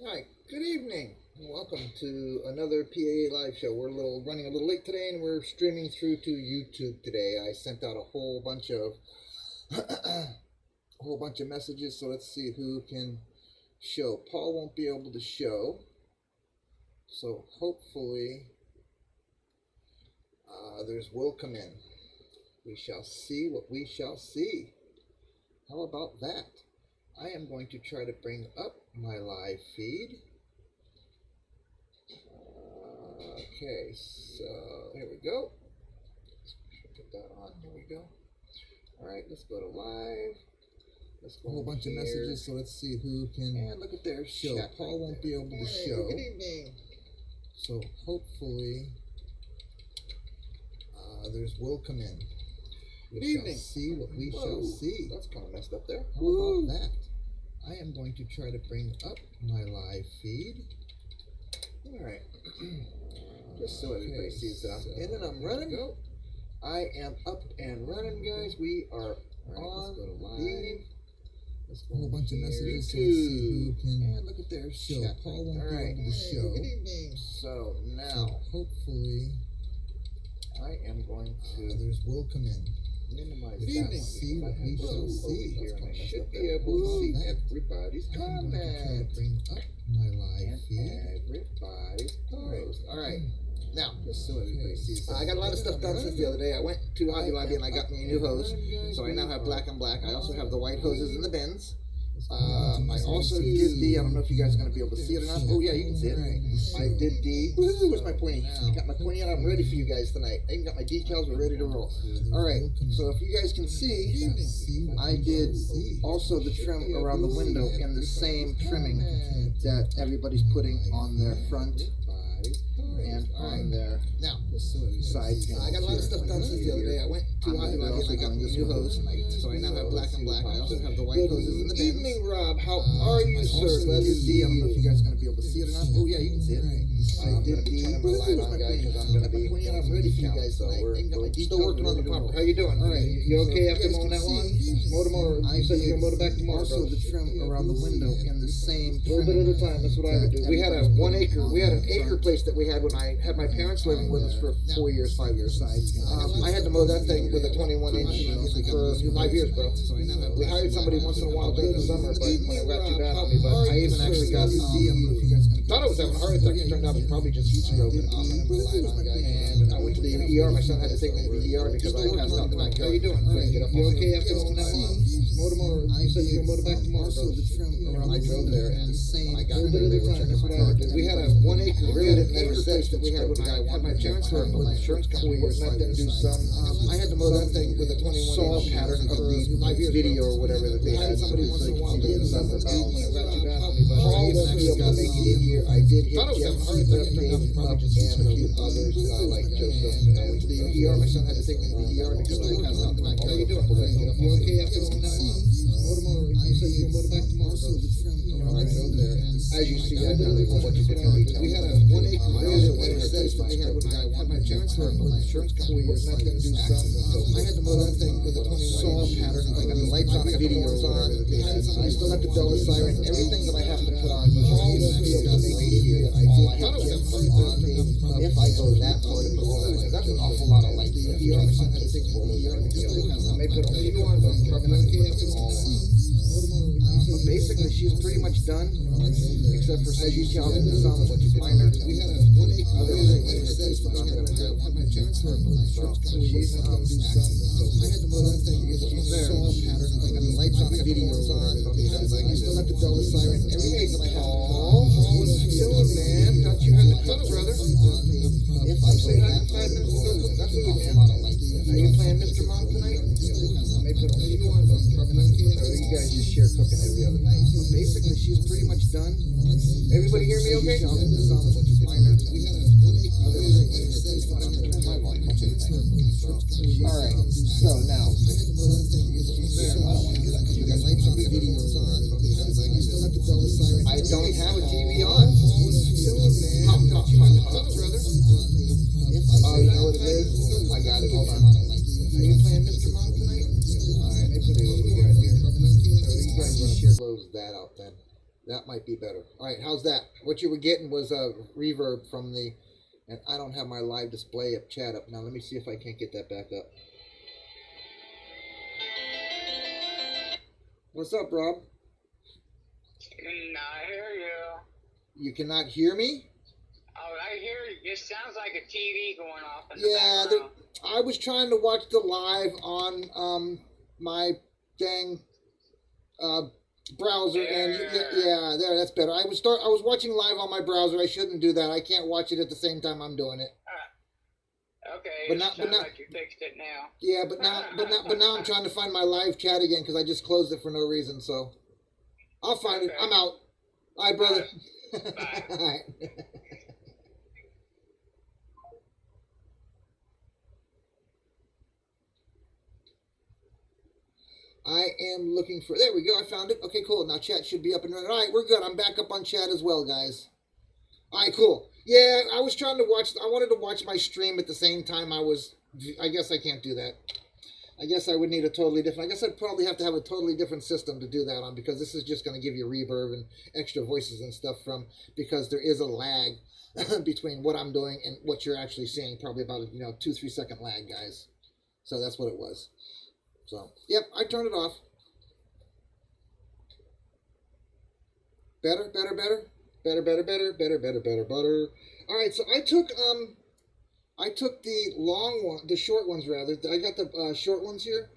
Hi, good evening. Welcome to another PAA Live Show. We're running a little late today, and we're streaming through to YouTube today. I sent out a whole bunch of messages, so let's see who can show. Paul won't be able to show, so hopefully others will come in. We shall see what we shall see. How about that? I am going to try to bring up my live feed. Okay, so here we go. Put that on. Here we go. All right, let's go to live. Let's go. A whole bunch of messages, so let's see who can. And look at their show. Paul won't be able to show. Good evening. So hopefully others will come in. Good evening. See what we shall see. That's kind of messed up there. How about that? I am going to try to bring up my live feed. All right. Just so everybody sees that I'm in and I'm running. I am up and running, guys. We are on live. Let's go. A whole bunch of messages. So let's see who can. And look at their show. Paul won't be able to show. Good evening. So now, hopefully, I am going to. Others will come in. Minimize good evening. See what we shall see. Here, and I should be able to see everybody's comments. Bring up my live feed. Everybody's post. All right. Now, just so everybody sees. I got a lot of stuff done since the other day. I went to Hobby Lobby and I got me a new hose. So I now have black and black. I also have the white hoses in the bins. I also did the, I don't know if you guys are going to be able to see it or not. Oh yeah, you can see it. I did the, where's my pointy? I got my pointy out. I'm ready for you guys tonight. I even got my decals. We're ready to roll. All right, so if you guys can see, I did also the trim around the window in the same trimming that everybody's putting on their front and on their side panels. I got a lot of stuff done since the other day. I went to Hobby Lobby and I got me a new hose. So I now have black and black. I also have the white hoses in the bins. Good evening, Rob. How are you, sir? Glad to see you. I don't know if you guys are going to be able to see it or not. Oh, yeah, you can see it. I did the turning my light on, guys, because I'm going to be I'm ready for you guys tonight. We're still working on the pumper. How you doing? All right. You okay after mowing that lawn? Mow tomorrow. You said you're going to mow it back tomorrow. Also, the trim around the window in the same a little bit at a time. That's what I would do. We had a 1 acre. We had an acre place that we had when I had my parents living with us for 4 years, 5 years. I had to mow that thing with a 21-inch for 5 years, bro. We hired somebody once in a while during the summer, but when it got too bad on me, but I even actually got thought I was having a heart attack. It turned out it was probably just heat stroke. And I went to the ER. My son had to take me to the ER because I passed out in the backyard. How you doing? You okay after mowing that lawn? Mow tomorrow. You said you're going to mow it back tomorrow, bro. I drove there, and when I got there, they were checking my car. We had a 1 acre, really didn't never place that we had when I had my parents living with my insurance company. We let them do some. I had to mow that thing with a 21 saw pattern of the video or whatever that they had. Somebody once in a while in the summer. When it got too bad on me, but I even actually got to make it in here. I did hit Jeff, and a few others like Joseph. And I went to the ER. My son had to take me to the ER because I passed out in the backyard. How you doing? You okay after mowing that lawn? Mow tomorrow. You said you're going to mow it back tomorrow, bro. I drove there, and as you see, I've done a whole bunch of different details. We had a 1 acre really that winter place that we had when I had my parents living with my insurance company. We let them do some. I had to mow that thing with a 21 saw pattern. I got the lights on, I got the videos on. I still have to Delta siren. Everything that I have to put on. All won't be able to make it here. I did have Jeff on the, if I go that far to put all that, that's an awful lot of lights. The ER, my son had to take me to the ER because I may put a few on, but probably not going to put them all on. But basically, she's pretty much done, except for as you tell me, some minor. We had a 1 acre other thing in her place, but I'm going to have my parents live with my insurance company. She's I had to mow that thing because she's there. I got the lights on, I got videos on. I still have to Delta siren. Everything that I have to put on. What you doing, man? Thought you had to cook, brother. If I say hi in 5 minutes, that's what man. Are you playing Mr. Mom tonight? I may put a few on, but probably not. You guys just share cooking every other night. But basically, she's pretty much done. Everybody hear me okay? Alright, so now. I don't have a TV on. Brother. Oh, you know what it is? I got it. Hold on. Are you playing Mr. Mom tonight? Alright, let's see what we got here. You guys just close that out then. That might be better. All right, how's that? What you were getting was a reverb from the, and I don't have my live display of chat up now. Let me see if I can't get that back up. What's up, Rob? I hear you. You cannot hear me? Oh, I hear you. It sounds like a TV going off in the background. I was trying to watch the live on my dang browser, and yeah, there, that's better. I was watching live on my browser. I shouldn't do that. I can't watch it at the same time I'm doing it. Okay, but not like you fixed it now. Yeah, but now I'm trying to find my live chat again because I just closed it for no reason. So I'll find it. I'm out. All right, brother. Bye. All right. I am looking for. There we go. I found it. Okay, cool. Now chat should be up and running. All right, we're good. I'm back up on chat as well, guys. All right, cool. Yeah, I was trying to watch. I wanted to watch my stream at the same time I was. I guess I can't do that. I guess I would need a totally different. I guess I'd probably have to have a totally different system to do that on, because this is just going to give you reverb and extra voices and stuff from, because there is a lag between what I'm doing and what you're actually seeing. Probably about 2-3 second lag, guys. So that's what it was. So yep, I turned it off. Better. All right, so I took the long one, the short ones rather. I got the short ones here,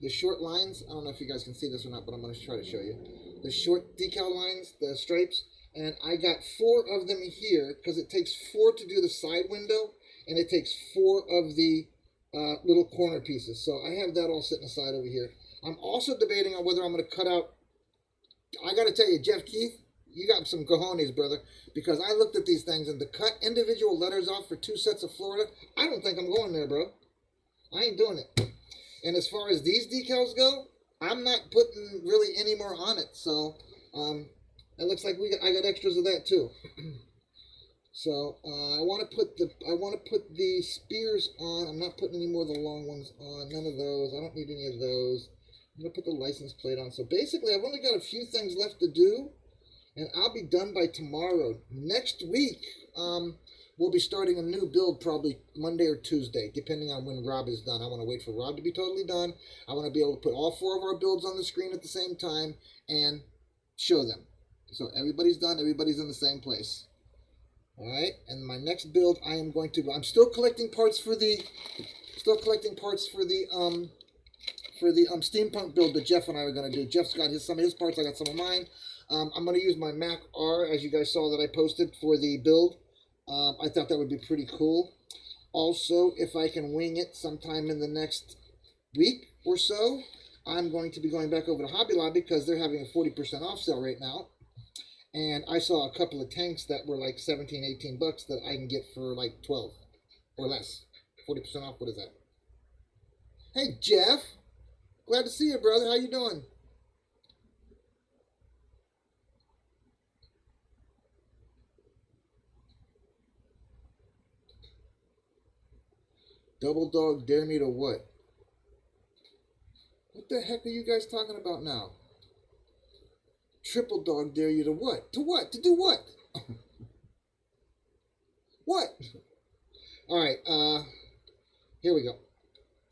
the short lines. I don't know if you guys can see this or not, but I'm going to try to show you the short decal lines, the stripes, and I got 4 of them here because it takes 4 to do the side window, and it takes 4 of the little corner pieces. So I have that all sitting aside over here. I'm also debating on whether I'm going to cut out. I got to tell you, Jeff Keith, you got some cojones, brother, because I looked at these things, and to cut individual letters off for 2 sets of Florida, I don't think I'm going there, bro. I ain't doing it. And as far as these decals go, I'm not putting really any more on it. So it looks like I got extras of that too. So I want to put the spears on. I'm not putting any more of the long ones on. None of those. I don't need any of those. I'm gonna put the license plate on. So basically, I've only got a few things left to do, and I'll be done by tomorrow. Next week, we'll be starting a new build probably Monday or Tuesday, depending on when Rob is done. I want to wait for Rob to be totally done. I want to be able to put all 4 of our builds on the screen at the same time and show them. So everybody's done. Everybody's in the same place. All right. And my next build, I'm still collecting parts for the steampunk build that Jeff and I are going to do. Jeff's got some of his parts. I got some of mine. I'm going to use my Mac R, as you guys saw that I posted for the build. I thought that would be pretty cool. Also, if I can wing it sometime in the next week or so, I'm going to be going back over to Hobby Lobby because they're having a 40% off sale right now. And I saw a couple of tanks that were like 17, 18 bucks that I can get for like 12 or less. 40% off, what is that? Hey, Jeff. Glad to see you, brother. How you doing? Double dog dare me to what? What the heck are you guys talking about now? Triple dog dare you to what? To what? To do what? What? All right, here we go.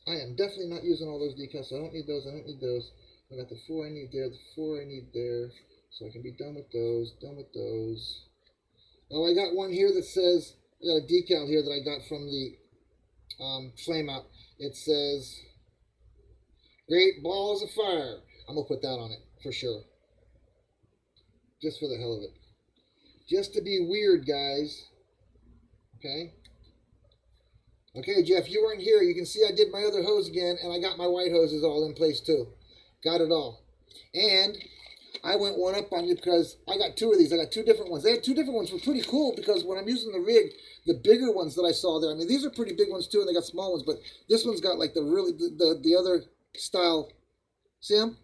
I am definitely not using all those decals, so I don't need those. I don't need those. I got the 4 I need there, the 4 I need there, so I can be done with those, done with those. Oh, I got one here that says, I got a decal here that I got from the flame out. It says, Great Balls of Fire. I'm going to put that on it, for sure. Just for the hell of it. Just to be weird, guys. Okay? Okay, Jeff, you weren't here. You can see I did my other hose again, and I got my white hoses all in place, too. Got it all. And I went one up on you because I got 2 of these. I got 2 different ones. They had 2 different ones, which were pretty cool because when I'm using the rig, the bigger ones that I saw there, I mean, these are pretty big ones, too, and they got small ones, but this one's got, like, the other style. See them?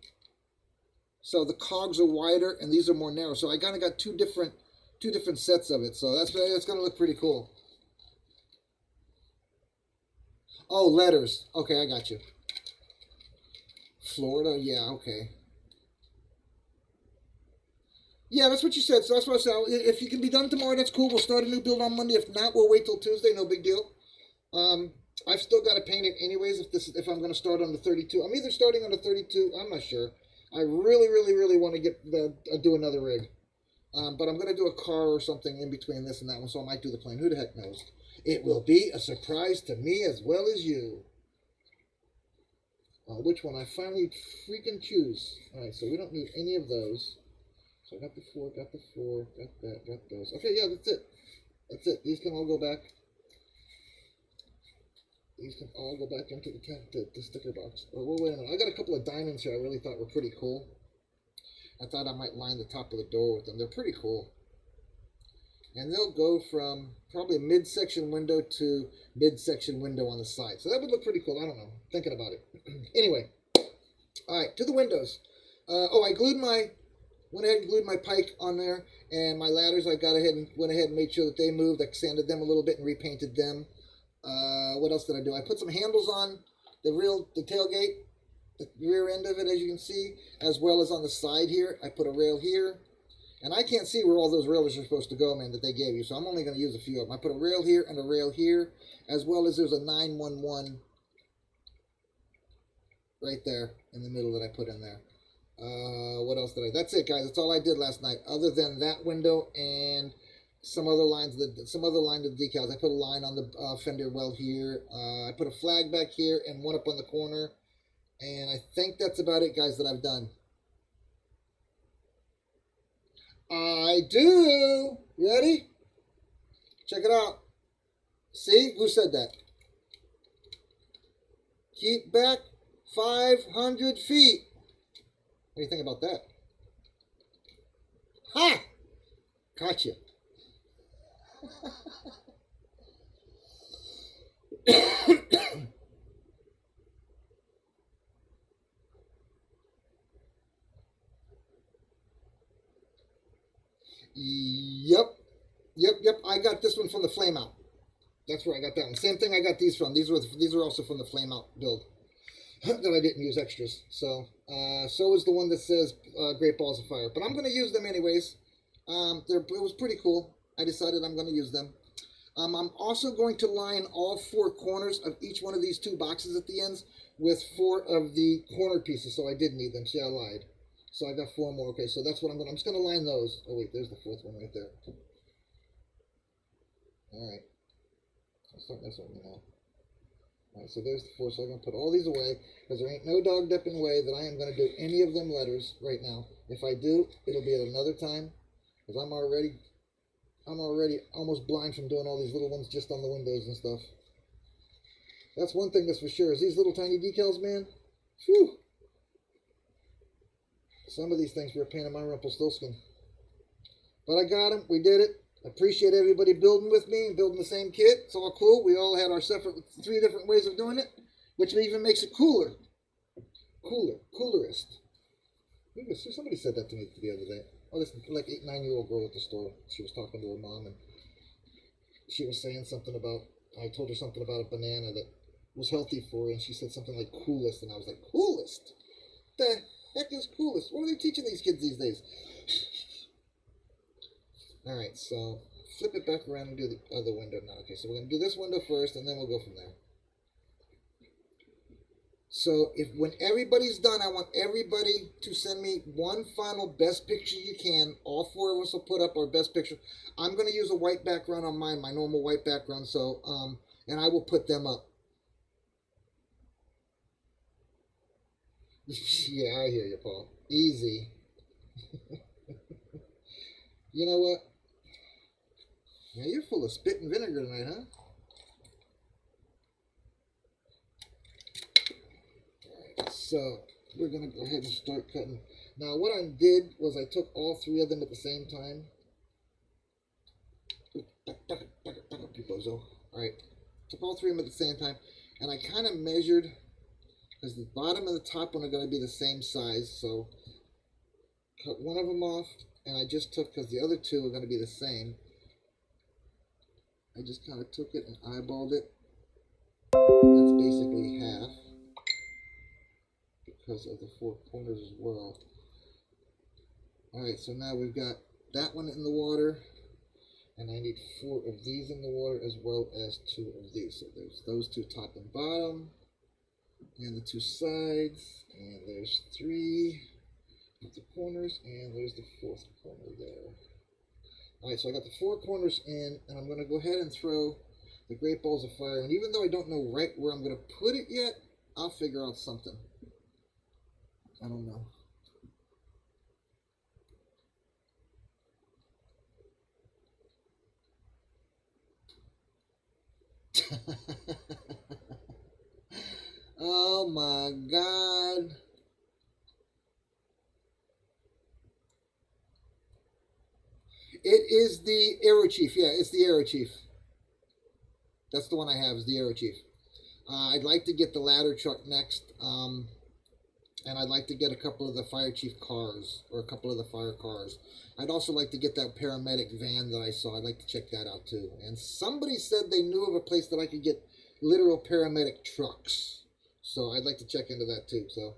So the cogs are wider, and these are more narrow. So I kind of got two different sets of it. So that's going to look pretty cool. Oh, letters. Okay, I got you. Florida, yeah, okay. Yeah, that's what you said. So that's what I said. If you can be done tomorrow, that's cool. We'll start a new build on Monday. If not, we'll wait till Tuesday. No big deal. I've still got to paint it anyways. If I'm going to start on the 32, I'm either starting on the 32. I'm not sure. I really, really, really want to do another rig. But I'm going to do a car or something in between this and that one, so I might do the plane. Who the heck knows? It will be a surprise to me as well as you. Which one? I finally freaking choose. All right, so we don't need any of those. So I got the four, got that, got those. Okay, yeah, that's it. That's it. These can all go back. These can all go back into the sticker box. Oh, well, wait a minute. I got a couple of diamonds here I really thought were pretty cool. I thought I might line the top of the door with them. They're pretty cool. And they'll go from probably a midsection window to midsection window on the side. So that would look pretty cool. I don't know. Thinking about it. Anyway. All right, to the windows. I went ahead and glued my pike on there. And my ladders, I went ahead and made sure that they moved. I sanded them a little bit and repainted them. What else did I do? I put some handles on the tailgate, the rear end of it, as you can see, as well as on the side here. I put a rail here. And I can't see where all those rails are supposed to go, man, that they gave you. So I'm only going to use a few of them. I put a rail here and a rail here, as well as there's a 911 right there in the middle that I put in there. What else did I? That's it, guys. That's all I did last night, other than that window and some other lines of the decals. I put a line on the fender well here. I put a flag back here and one up on the corner. And I think that's about it, guys, that I've done. I do. Ready? Check it out. See? Who said that? Keep back 500 feet. What do you think about that? Ha! Caught you. Yep. I got this one from the Flame Out. That's where I got that one. Same thing I got these from. These are also from the Flame Out build that I didn't use extras. So is the one that says Great Balls of Fire. But I'm going to use them anyways. It was pretty cool. I decided I'm going to use them. I'm also going to line all four corners of each one of these two boxes at the ends with 4 of the corner pieces. So I did need them. See, I lied. So I got 4 more. Okay, so that's what I'm just going to line those. Oh, wait, there's the 4th one right there. All right. I'll start this one now. All right, so there's the 4. So I'm going to put all these away because there ain't no dog dipping way that I am going to do any of them letters right now. If I do, it'll be at another time because I'm already almost blind from doing all these little ones just on the windows and stuff. That's one thing that's for sure is these little tiny decals, man. Phew. Some of these things were a pain in my Rumpelstiltskin. But I got them. We did it. I appreciate everybody building with me and building the same kit. It's all cool. We all had our separate 3 different ways of doing it, which even makes it cooler. Coolerist. Somebody said that to me the other day. Oh, this like 9-year-old girl at the store. She was talking to her mom, and she was saying something about, I told her something about a banana that was healthy for her, and she said something like coolest, and I was like, coolest? The heck is coolest? What are they teaching these kids these days? All right, so flip it back around and do the other window now. Okay, so we're going to do this window first, and then we'll go from there. So when everybody's done, I want everybody to send me one final best picture you can. All 4 of us will put up our best picture. I'm going to use a white background on mine, my normal white background, so and I will put them up. Yeah, I hear you, Paul. Easy. You know what? Yeah, you're full of spit and vinegar tonight, huh? Alright, so we're going to go ahead and start cutting. Now, what I did was I took all 3 of them at the same time. Alright, took all 3 of them at the same time, and I kind of measured, because the bottom and the top one are going to be the same size, so cut one of them off, and I just took, because the other 2 are going to be the same, I just kind of took it and eyeballed it. That's basically half, because of the 4 corners as well. Alright, so now we've got that one in the water. And I need 4 of these in the water as well as 2 of these. So there's those 2 top and bottom. And the 2 sides. And there's 3 at the corners. And there's the 4th corner there. Alright, so I got the 4 corners in. And I'm going to go ahead and throw the great balls of fire. And even though I don't know right where I'm going to put it yet, I'll figure out something. I don't know. Oh my God. It is the Aero Chief. Yeah, it's the Aero Chief. That's the one I have, is the Aero Chief. I'd like to get the ladder truck next. And I'd like to get a couple of the fire chief cars, or a couple of the fire cars. I'd also like to get that paramedic van that I saw. I'd like to check that out too. And somebody said they knew of a place that I could get literal paramedic trucks. So I'd like to check into that too. So,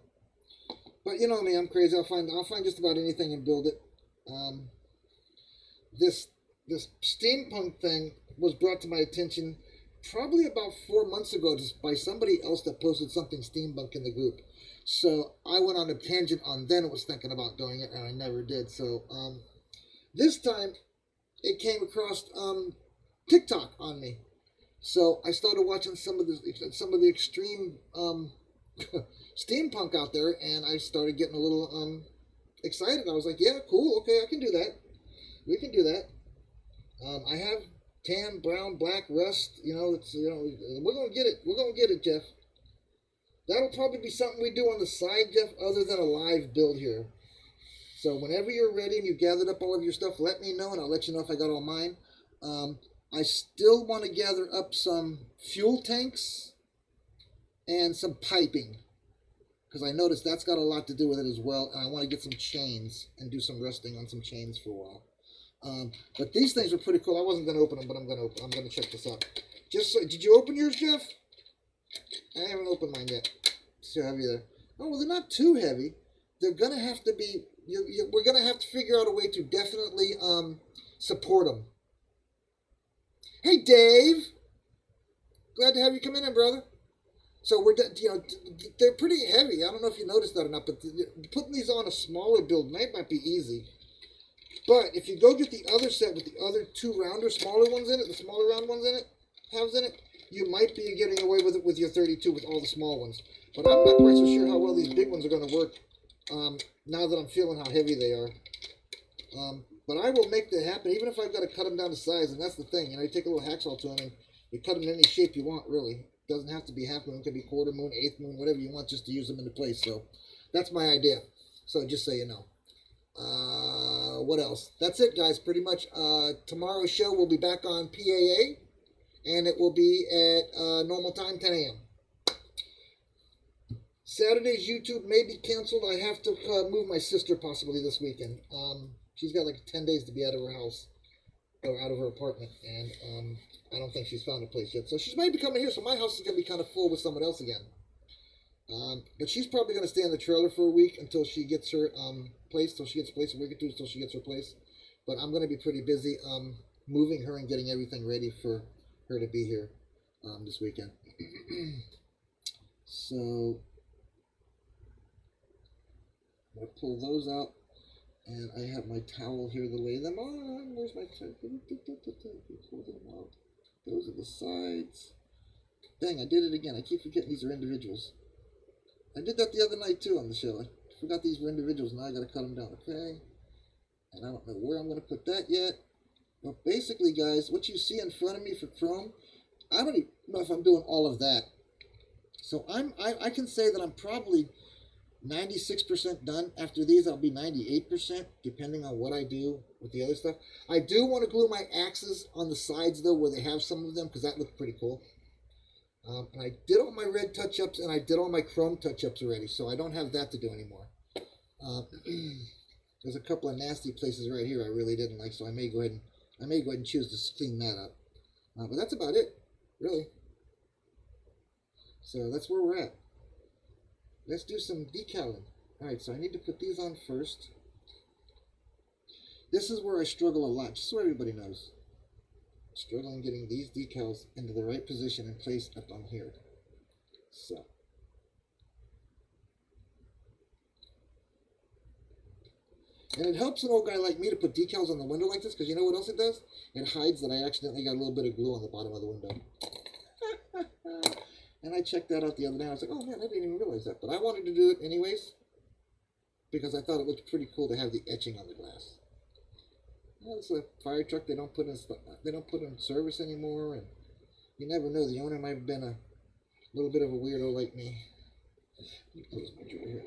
but you know me, I'm crazy. I'll find just about anything and build it. This steampunk thing was brought to my attention probably about 4 months ago just by somebody else that posted something steampunk in the group. So I went on a tangent on then and was thinking about doing it, and I never did. So this time it came across TikTok on me. So I started watching some of the extreme steampunk out there, and I started getting a little excited. I was like, yeah, cool, okay, I can do that. We can do that. I have tan, brown, black, rust. We're gonna get it. We're gonna get it, Jeff. That'll probably be something we do on the side, Jeff, other than a live build here. So whenever you're ready and you gathered up all of your stuff, let me know, and I'll let you know if I got all mine. I still want to gather up some fuel tanks and some piping, because I noticed that's got a lot to do with it as well, and I want to get some chains and do some rusting on some chains for a while. But these things are pretty cool. I wasn't going to open them, but I'm going to check this out. Just so, did you open yours, Jeff? I haven't opened mine yet. It's too heavy there. Oh, well, they're not too heavy. They're going to have to be, we're going to have to figure out a way to definitely support them. Hey, Dave. Glad to have you come in, brother. So they're pretty heavy. I don't know if you noticed that or not, but putting these on a smaller build might be easy. But if you go get the other set with the other 2 rounder, smaller ones in it, the smaller round ones in it, halves in it, you might be getting away with it with your 32 with all the small ones. But I'm not quite so sure how well these big ones are going to work now that I'm feeling how heavy they are. But I will make that happen, even if I've got to cut them down to size. And that's the thing, you take a little hacksaw to them and you cut them in any shape you want, really. It doesn't have to be half moon, it can be quarter moon, eighth moon, whatever you want, just to use them into place. So that's my idea. So just so you know. What else? That's it, guys, pretty much. Tomorrow's show will be back on PAA, and it will be at normal time, 10 a.m. Saturday's YouTube may be canceled. I have to move my sister possibly this weekend. She's got like 10 days to be out of her house, or out of her apartment, and I don't think she's found a place yet. So she might be coming here, so my house is going to be kind of full with someone else again. But she's probably going to stay in the trailer for a week until she gets her place, till she gets a place, a week or two until she gets her place. But I'm going to be pretty busy moving her and getting everything ready for her to be here this weekend. So I'm going to pull those out, and I have my towel here to lay them on. Where's my towel? Pull them out. Those are the sides. Dang, I did it again. I keep forgetting these are individuals. I did that the other night too on the show. I forgot these were individuals. Now I got to cut them down. Okay. And I don't know where I'm going to put that yet. But basically, guys, what you see in front of me for chrome, I don't even know if I'm doing all of that. So I can say that I'm probably 96% done. After these, I'll be 98%, depending on what I do with the other stuff. I do want to glue my axes on the sides, though, where they have some of them, because that looked pretty cool. And I did all my red touch-ups, and I did all my chrome touch-ups already, so I don't have that to do anymore. There's a couple of nasty places right here I really didn't like, so I may go ahead and choose to clean that up. But that's about it, really. So that's where we're at. Let's do some decaling. All right, so I need to put these on first. This is where I struggle a lot, just so everybody knows. Struggling getting these decals into the right position and place up on here. So. And it helps an old guy like me to put decals on the window like this, because you know what else it does? It hides that I accidentally got a little bit of glue on the bottom of the window. And I checked that out the other day. I was like, oh man, I didn't even realize that. But I wanted to do it anyways, because I thought it looked pretty cool to have the etching on the glass. Well, it's a fire truck. They don't put in service anymore, and you never know. The owner might have been a little bit of a weirdo like me. Let me close my drawer here.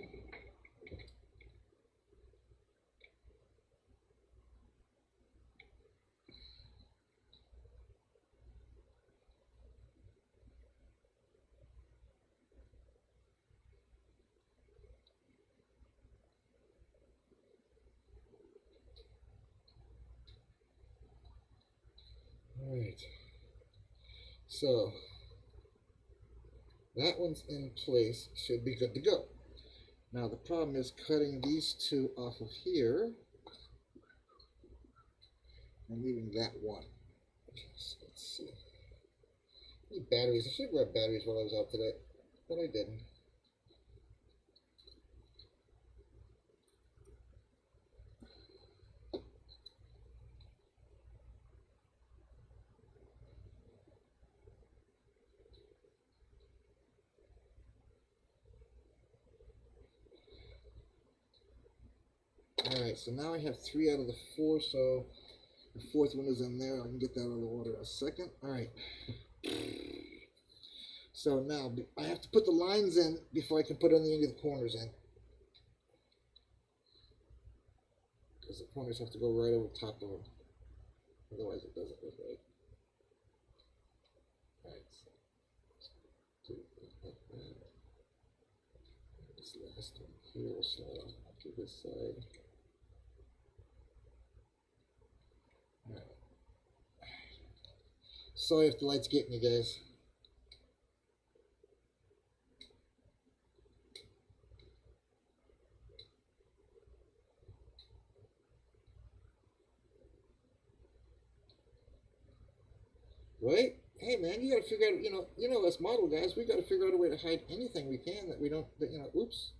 All right. So that one's in place, should be good to go. Now the problem is cutting these two off of here and leaving that one. So let's see. I need batteries. I should have grabbed batteries while I was out today, but I didn't. Alright, so now I have 3 out of the 4, so the 4th one is in there. I can get that out of the water in a second. Alright. So now I have to put the lines in before I can put any of the corners in. Because the corners have to go right over top of them. Otherwise it doesn't look right. Alright, so do it like that. This last one here will slide off onto this side. Alright. Sorry if the light's getting you guys. Right? Hey man, you gotta figure out, you know us model guys, we gotta figure out a way to hide anything we can that we don't, oops.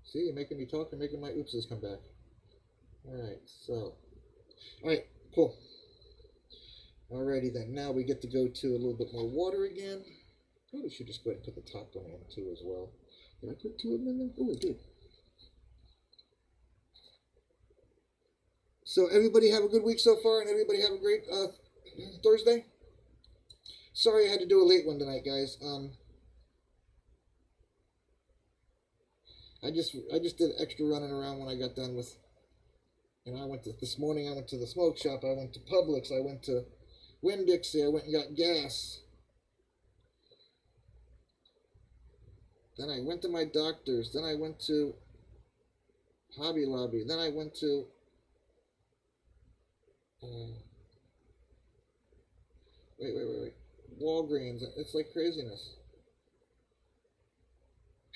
See, you're making me talk and making my oopses come back. Alright, so. Alright, cool. Alrighty then, now we get to go to a little bit more water again. Probably should just go ahead and put the top one in too as well. Did I put 2 of them in there? Oh, I did. So everybody have a good week so far, and everybody have a great Thursday. Sorry I had to do a late one tonight, guys. I just did extra running around when I got done with. I went to this morning. I went to the smoke shop. I went to Publix. I went to Winn-Dixie. I went and got gas. Then I went to my doctor's. Then I went to Hobby Lobby. Then I went to wait. Walgreens. It's like craziness.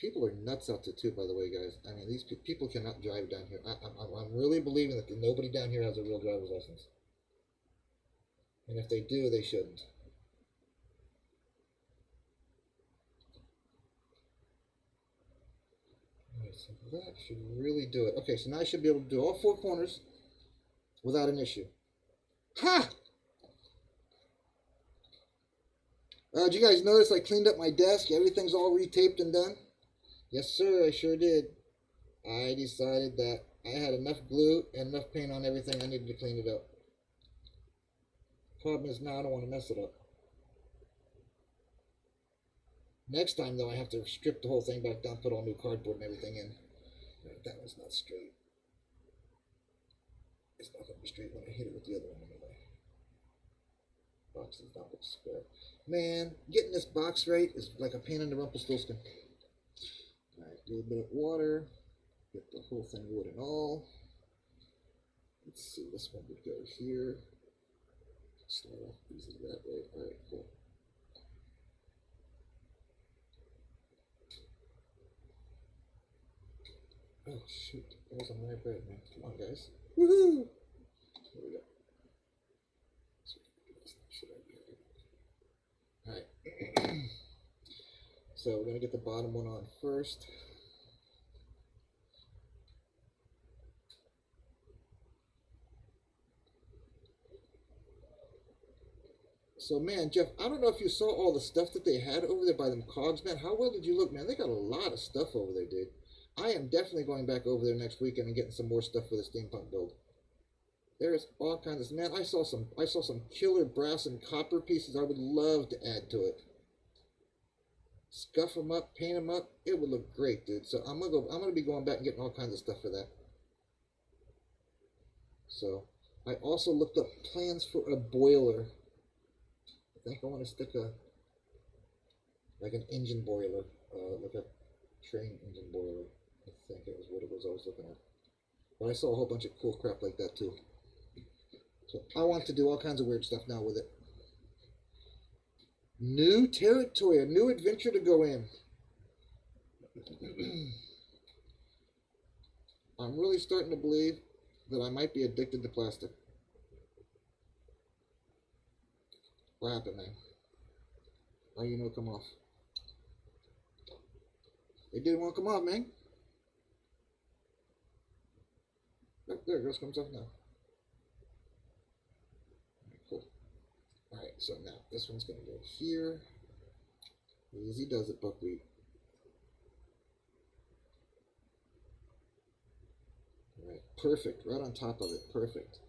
People are nuts out there too, by the way, guys. I mean, these people cannot drive down here. I'm really believing that nobody down here has a real driver's license. And if they do, they shouldn't. Alright, so that should really do it. Okay, so now I should be able to do all 4 corners without an issue. Ha! Did you guys notice I cleaned up my desk? Everything's all retaped and done? Yes, sir, I sure did. I decided that I had enough glue and enough paint on everything I needed to clean it up. Problem is now I don't want to mess it up. Next time, though, I have to strip the whole thing back down, put all new cardboard and everything in. Right, that one's not straight. It's not going to be straight when I hit it with the other one anyway. Box does not look square. Man, getting this box right is like a pain in the Rumpelstiltskin. Alright, a little bit of water. Get the whole thing wood and all. Let's see, this one would go here. Slide off easily that way. Alright, cool. Oh, shoot. There's some rye bread, man. Come on, guys. Woohoo! Here we go. Alright. So we're going to get the bottom one on first. So, man, Jeff, I don't know if you saw all the stuff that they had over there by them cogs, man. How well did you look, man? They got a lot of stuff over there, dude. I am definitely going back over there next weekend and getting some more stuff for the steampunk build. There's all kinds of, man, I saw some killer brass and copper pieces I would love to add to it. Scuff them up, paint them up. It would look great, dude. So I'm gonna be going back and getting all kinds of stuff for that. So I also looked up plans for a boiler. I think I want to stick like an engine boiler, like a train engine boiler. I think it was what it was I was looking at. But I saw a whole bunch of cool crap like that too. So I want to do all kinds of weird stuff now with it. New territory, a new adventure to go in. I'm really starting to believe that I might be addicted to plastic. What happened, man? Why you know come off? It didn't want to come off, man. Oh, there it goes, comes off now. Alright, cool. Alright, so now this one's gonna go here. Easy does it, buckwheat. Alright, perfect. Right on top of it. Perfect.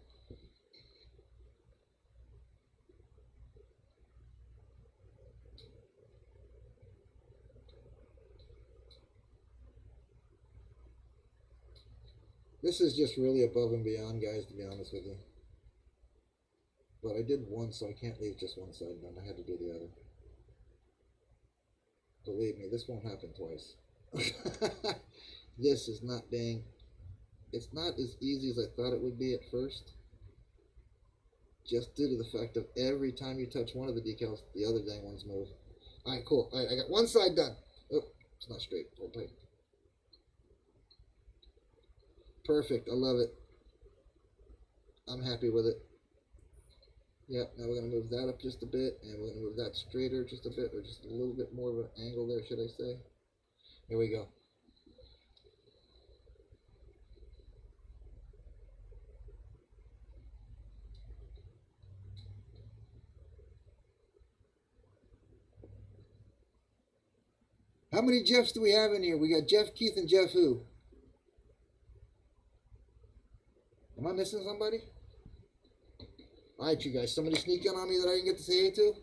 This is just really above and beyond, guys, to be honest with you. But I did one, so I can't leave just one side done. I had to do the other. Believe me, this won't happen twice. This is not dang. It's not as easy as I thought it would be at first. Just due to the fact of every time you touch one of the decals, the other dang ones move. Alright, cool. Alright, I got one side done. Oh, it's not straight. Hold tight. Perfect. I love it. I'm happy with it. Yep, now we're going to move that up just a bit, and we're going to move that straighter just a bit, or just a little bit more of an angle there, should I say. There we go. How many Jeffs do we have in here? We got Jeff, Keith, and Jeff who? Am I missing somebody? Alright, you guys. Somebody sneak in on me that I didn't get to say hey to?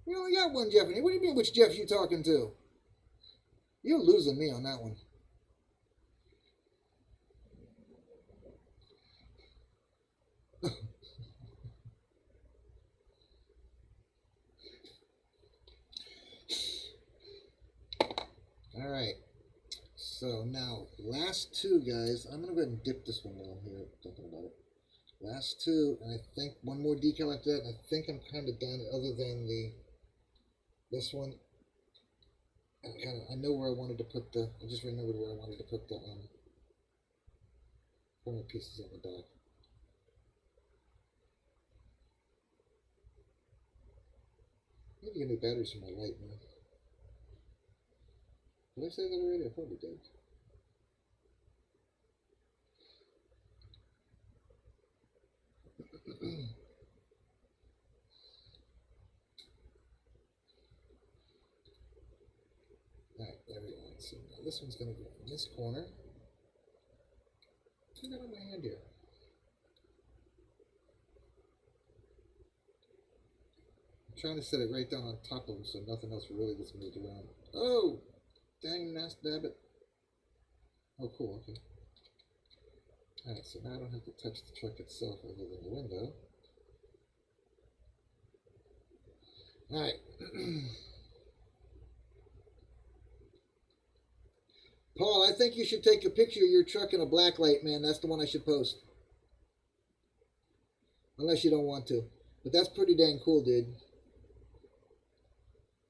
We only got one Jeff in here. What do you mean, which Jeff you talking to? You're losing me on that one. Alright, so now, last two, guys. I'm going to go ahead and dip this one down here, thinking about it. Last two, and I think one more decal after that, and I think I'm kind of done, other than this one. I know where I wanted to put I just remembered where I wanted to put the corner pieces on the back. I need to get new batteries for my light, man. Did I say that already? I probably did. Alright, there we go. So now this one's going to go in this corner. I got on my hand here. I'm trying to set it right down on top of them so nothing else really gets moved around. Oh! Dang, nasty nabbit. Oh, cool, okay. Alright, so now I don't have to touch the truck itself other than the window. Alright. Paul, I think you should take a picture of your truck in a black light, man. That's the one I should post. Unless you don't want to. But that's pretty dang cool, dude.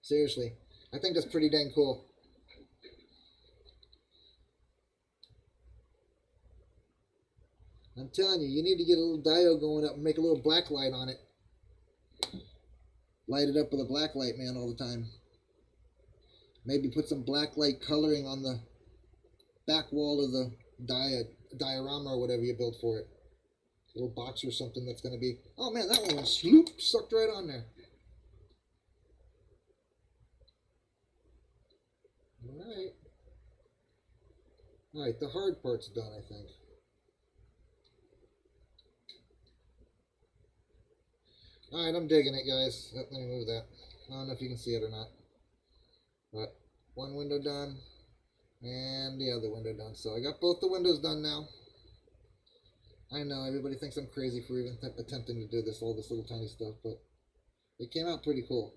Seriously. I think that's pretty dang cool. I'm telling you, you need to get a little diode going up and make a little black light on it. Light it up with a black light, man, all the time. Maybe put some black light coloring on the back wall of the diorama or whatever you built for it. A little box or something that's going to be... Oh, man, that one was sucked right on there. Alright. Alright, the hard part's done, I think. Alright, I'm digging it, guys. Let me move that. I don't know if you can see it or not. But one window done, and the other window done. So I got both the windows done now. I know, everybody thinks I'm crazy for even attempting to do this, all this little tiny stuff, but it came out pretty cool.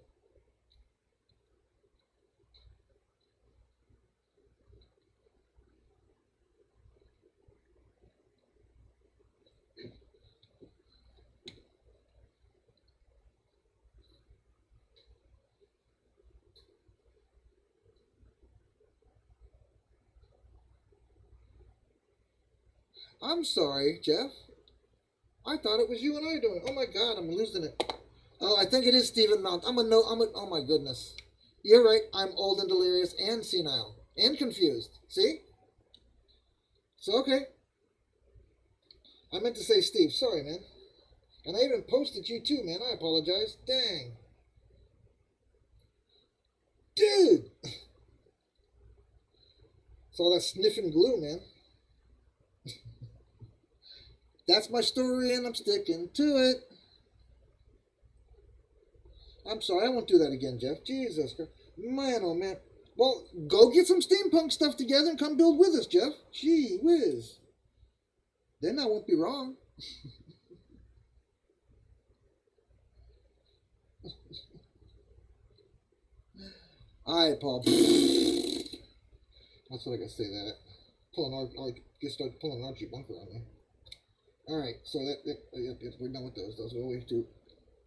I'm sorry, Jeff. I thought it was you and I doing it. Oh my God, I'm losing it. Oh, I think it is Stephen Mount. Oh my goodness. You're right. I'm old and delirious and senile and confused. See? So, okay. I meant to say Steve. Sorry, man. And I even posted you too, man. I apologize. Dang. Dude. It's all that sniffing glue, man. That's my story, and I'm sticking to it. I'm sorry, I won't do that again, Jeff. Jesus Christ. Man, oh man. Well, go get some steampunk stuff together and come build with us, Jeff. Gee whiz. Then I won't be wrong. Alright, Paul. That's what I gotta say that. I just started pulling an Archie bunker on me. Alright, so we're done with those. Those are always two.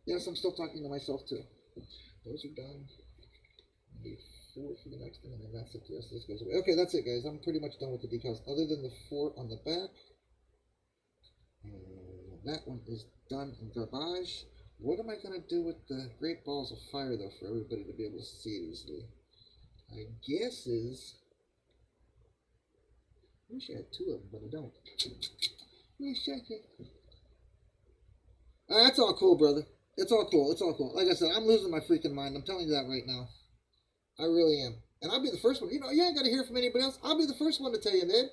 Yes, I'm still talking to myself too. Those are done. Maybe 4 for the next one, and then that's it. The rest of this goes away. Okay, that's it, guys. I'm pretty much done with the decals, other than the 4 on the back. And that one is done in garbage. What am I going to do with the Great Balls of Fire, though, for everybody to be able to see it easily? I guess is... I wish I had 2 of them, but I don't. That's all cool, brother. It's all cool. It's all cool. Like I said, I'm losing my freaking mind. I'm telling you that right now. I really am. And I'll be the first one. You know, you ain't got to hear from anybody else. I'll be the first one to tell you, man.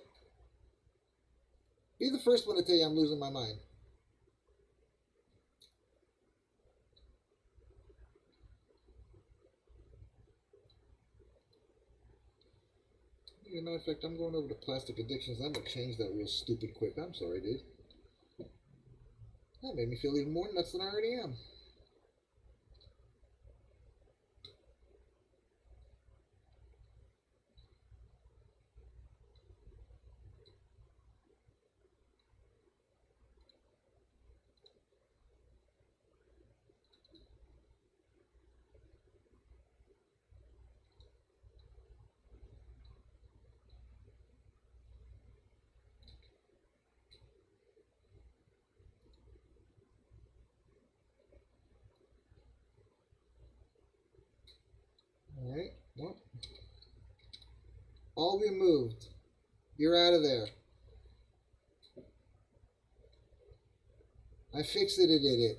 Be the first one to tell you I'm losing my mind. As a matter of fact, I'm going over to Plastic Addictions. I'm going to change that real stupid quick. I'm sorry, dude. That made me feel even more nuts than I already am. Alright, well, all removed. You're out of there. I fixed it, it.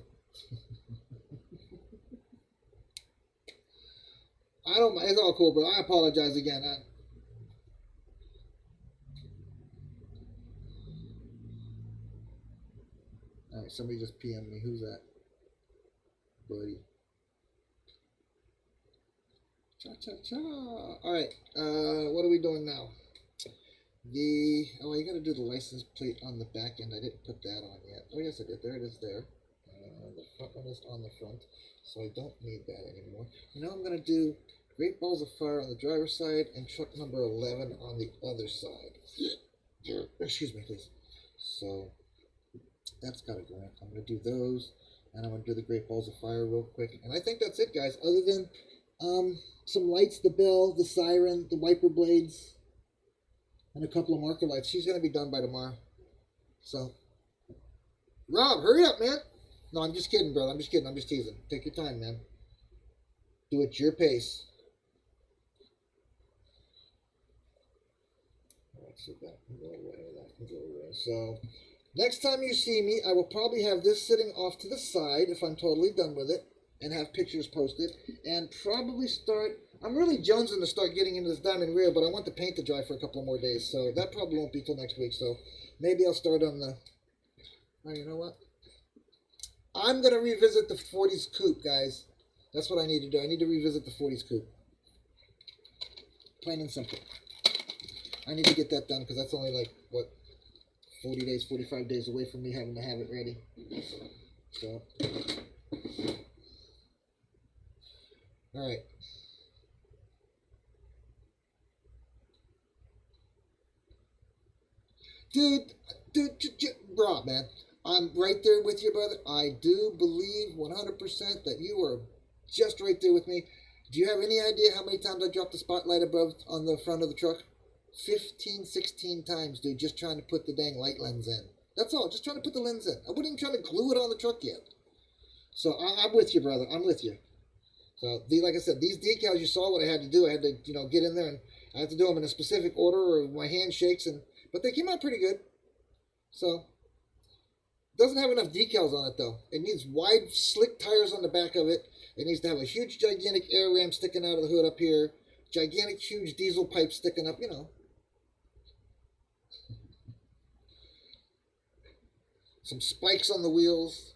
I don't mind. It's all cool, bro. I apologize again. Alright, somebody just PM'd me. Who's that? Buddy. Cha-cha-cha. Alright, what are we doing now? Oh, you gotta do the license plate on the back end. I didn't put that on yet. Oh, yes, I did. There it is there. The front one is on the front, so I don't need that anymore. Now I'm gonna do Great Balls of Fire on the driver's side and truck number 11 on the other side. Excuse me, please. So, that's gotta go in. I'm gonna do those. And I'm going to do the Great Balls of Fire real quick. And I think that's it, guys. Other than some lights, the bell, the siren, the wiper blades, and a couple of marker lights. She's going to be done by tomorrow. So, Rob, hurry up, man. No, I'm just kidding, brother. I'm just kidding. I'm just teasing. Take your time, man. Do it your pace. So that can go away, that can go away. So next time you see me, I will probably have this sitting off to the side if I'm totally done with it, and have pictures posted, and probably start, I'm really jonesing to start getting into this diamond reel, but I want the paint to dry for a couple more days, so that probably won't be till next week. So maybe I'll start on the, oh, you know what? I'm going to revisit the 40s coupe, guys. That's what I need to do. I need to revisit the 40s coupe. Plain and simple. I need to get that done because that's only like, what, 40 days, 45 days away from me having to have it ready. So, all right. Dude, bro, man, I'm right there with you, brother. I do believe 100% that you are just right there with me. Do you have any idea how many times I dropped the spotlight above on the front of the truck? 15, 16 times, dude, just trying to put the dang light lens in. That's all, just trying to put the lens in. I wasn't even trying to glue it on the truck yet. So I'm with you, brother. I'm with you. So, like I said, these decals, you saw what I had to do. I had to, get in there, and I had to do them in a specific order, or my hand shakes, but they came out pretty good. So, doesn't have enough decals on it, though. It needs wide, slick tires on the back of it. It needs to have a huge, gigantic air ram sticking out of the hood up here. Gigantic, huge diesel pipe sticking up, Some spikes on the wheels.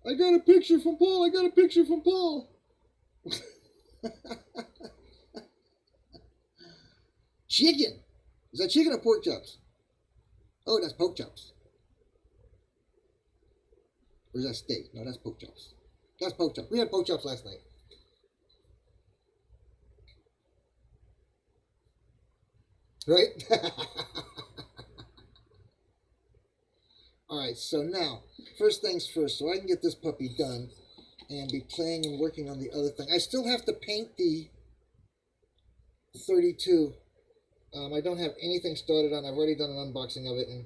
I got a picture from Paul. I got a picture from Paul. Chicken. Is that chicken or pork chops? Oh, that's pork chops. Or is that steak? No, that's pork chops. That's pork chops. We had pork chops last night. Right? Alright, so now, first things first, so I can get this puppy done and be playing and working on the other thing. I still have to paint the 32. I don't have anything started on. I've already done an unboxing of it. And